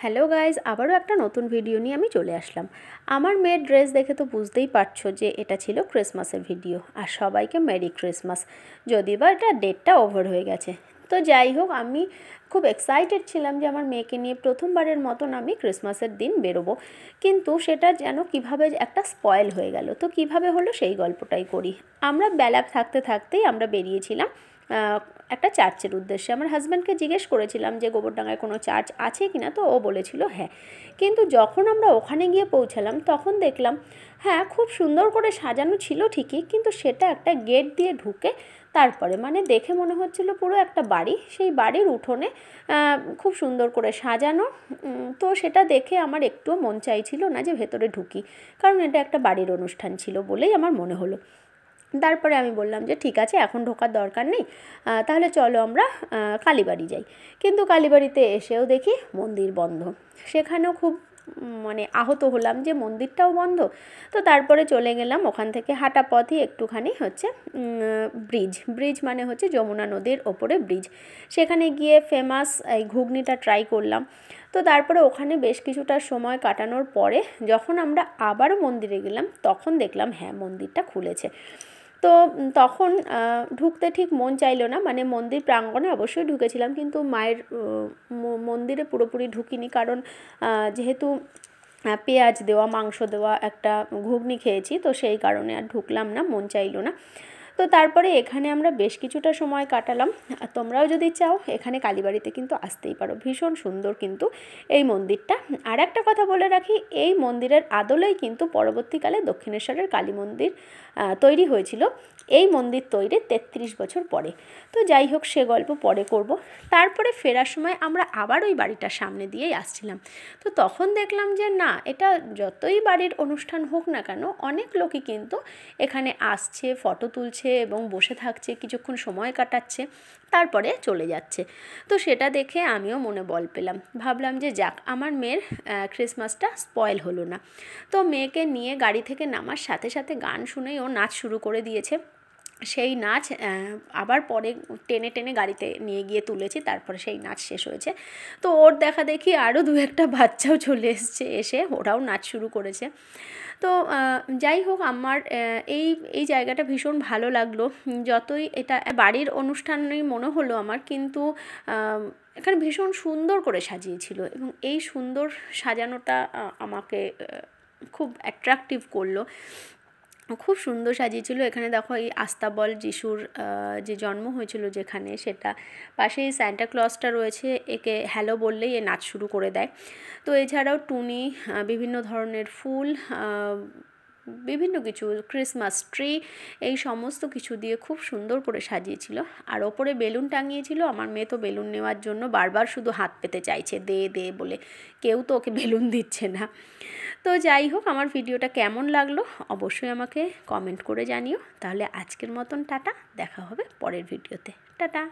Hello guys, আবারও একটা নতুন ভিডিও নিয়ে আমি চলে আসলাম। আমার মেয়ের ড্রেস দেখে তো বুঝতেই পারছো যে এটা ছিল ক্রিসমাসের ভিডিও। আর সবাইকে মেরি ক্রিসমাস, যদিও বা এটা ডেটটা ওভার হয়ে গেছে। তো যাই হোক, আমি খুব এক্সাইটেড ছিলাম যে আমার মেয়েকে নিয়ে প্রথমবারের মতন আমি ক্রিসমাসের দিন বেরোবো, কিন্তু সেটা যেন কিভাবে একটা স্পয়েল হয়ে গেল। তো কিভাবে হলো সেই গল্পটাই করি। আমরা বেলা থাকতে থাকতেই আমরা বেরিয়েছিলাম একটা চার্চের উদ্দেশ্যে। আমার হাজব্যান্ডকে জিজ্ঞেস করেছিলাম যে গোবরডাঙ্গায় কোনো চার্চ আছে কি না, তো ও বলেছিল হ্যাঁ। কিন্তু যখন আমরা ওখানে গিয়ে পৌঁছালাম তখন দেখলাম হ্যাঁ, খুব সুন্দর করে সাজানো ছিল ঠিকই, কিন্তু সেটা একটা গেট দিয়ে ঢুকে তারপরে মানে দেখে মনে হচ্ছিল পুরো একটা বাড়ি, সেই বাড়ির উঠোনে খুব সুন্দর করে সাজানো। তো সেটা দেখে আমার একটুও মন চাইছিল না যে ভেতরে ঢুকি, কারণ এটা একটা বাড়ির অনুষ্ঠান ছিল বলেই আমার মনে হলো। তারপরে আমি বললাম যে ঠিক আছে, এখন ঢোকার দরকার নেই, তাহলে চলো আমরা কালীবাড়ি যাই। কিন্তু কালীবাড়িতে এসেও দেখি মন্দির বন্ধ। সেখানেও খুব মানে আহত হলাম যে মন্দিরটাও বন্ধ। তো তারপরে চলে গেলাম ওখান থেকে হাঁটা পথই একটুখানি হচ্ছে ব্রিজ মানে হচ্ছে যমুনা নদীর ওপরে ব্রিজ। সেখানে গিয়ে ফেমাস এই ঘুগনিটা ট্রাই করলাম। তো তারপরে ওখানে বেশ কিছুটা সময় কাটানোর পরে যখন আমরা আবারও মন্দিরে গেলাম তখন দেখলাম হ্যাঁ, মন্দিরটা খুলেছে। তো তখন ঢুকতে ঠিক মন চাইলো না, মানে মন্দির প্রাঙ্গণে অবশ্যই ঢুকেছিলাম, কিন্তু মায়ের মন্দিরে পুরোপুরি ঢুকিনি, কারণ যেহেতু পেঁয়াজ দেওয়া মাংস দেওয়া একটা ঘুগনি খেয়েছি, তো সেই কারণে আর ঢুকলাম না, মন চাইলো না। তো তারপরে এখানে আমরা বেশ কিছুটা সময় কাটালাম। তোমরাও যদি চাও এখানে কালীবাড়িতে কিন্তু আসতেই পারো, ভীষণ সুন্দর কিন্তু এই মন্দিরটা। আর একটা কথা বলে রাখি, এই মন্দিরের আদলেই কিন্তু পরবর্তীকালে দক্ষিণেশ্বরের কালী মন্দির তৈরি হয়েছিল। এই মন্দির তৈরির 33 বছর পরে। তো যাই হোক, সে গল্প পরে করব। তারপরে ফেরার সময় আমরা আবার ওই বাড়িটার সামনে দিয়েই আসছিলাম। তো তখন দেখলাম যে না, এটা যতই বাড়ির অনুষ্ঠান হোক না কেন, অনেক লোকই কিন্তু এখানে আসছে, ফটো তুলছে এবং বসে থাকছে, কিছুক্ষণ সময় কাটাচ্ছে, তারপরে চলে যাচ্ছে। তো সেটা দেখে আমিও মনে বল পেলাম, ভাবলাম যে যাক, আমার মেয়ের ক্রিসমাসটা স্পয়েল হলো না। তো মেয়েকে নিয়ে গাড়ি থেকে নামার সাথে সাথে গান শুনেই ও নাচ শুরু করে দিয়েছে। সেই নাচ আবার পরে টেনে টেনে গাড়িতে নিয়ে গিয়ে তুলেছি, তারপরে সেই নাচ শেষ হয়েছে। তো ওর দেখা দেখি আরও দু একটা বাচ্চাও চলে এসে ওরাও নাচ শুরু করেছে। তো যাই হোক, আমার এই এই জায়গাটা ভীষণ ভালো লাগলো। যতই এটা বাড়ির অনুষ্ঠানই মনে হলো আমার, কিন্তু এখানে ভীষণ সুন্দর করে সাজিয়েছিল, এবং এই সুন্দর সাজানোটা আমাকে খুব অ্যাট্রাকটিভ করলো। খুব সুন্দর সাজিয়েছিল। এখানে দেখো এই আস্তাবল যিশুর যে জন্ম হয়েছিল যেখানে, সেটা পাশেই সান্টা ক্লজটা রয়েছে, একে হ্যালো বললেই এ নাচ শুরু করে দেয়। তো এছাড়াও টুনি, বিভিন্ন ধরনের ফুল, বিভিন্ন কিছু, ক্রিসমাস ট্রি, এই সমস্ত কিছু দিয়ে খুব সুন্দর করে সাজিয়েছিল। আর ওপরে বেলুন টাঙিয়েছিল। আমার মেয়ে তো বেলুন নেওয়ার জন্য বারবার শুধু হাত পেতে চাইছে, দে দে বলে, কেউ তো ওকে বেলুন দিচ্ছে না। তো যাই হোক, আমার ভিডিওটা কেমন লাগলো অবশ্যই আমাকে কমেন্ট করে জানিও। তাহলে আজকের মতন টাটা, দেখা হবে পরের ভিডিওতে। টাটা।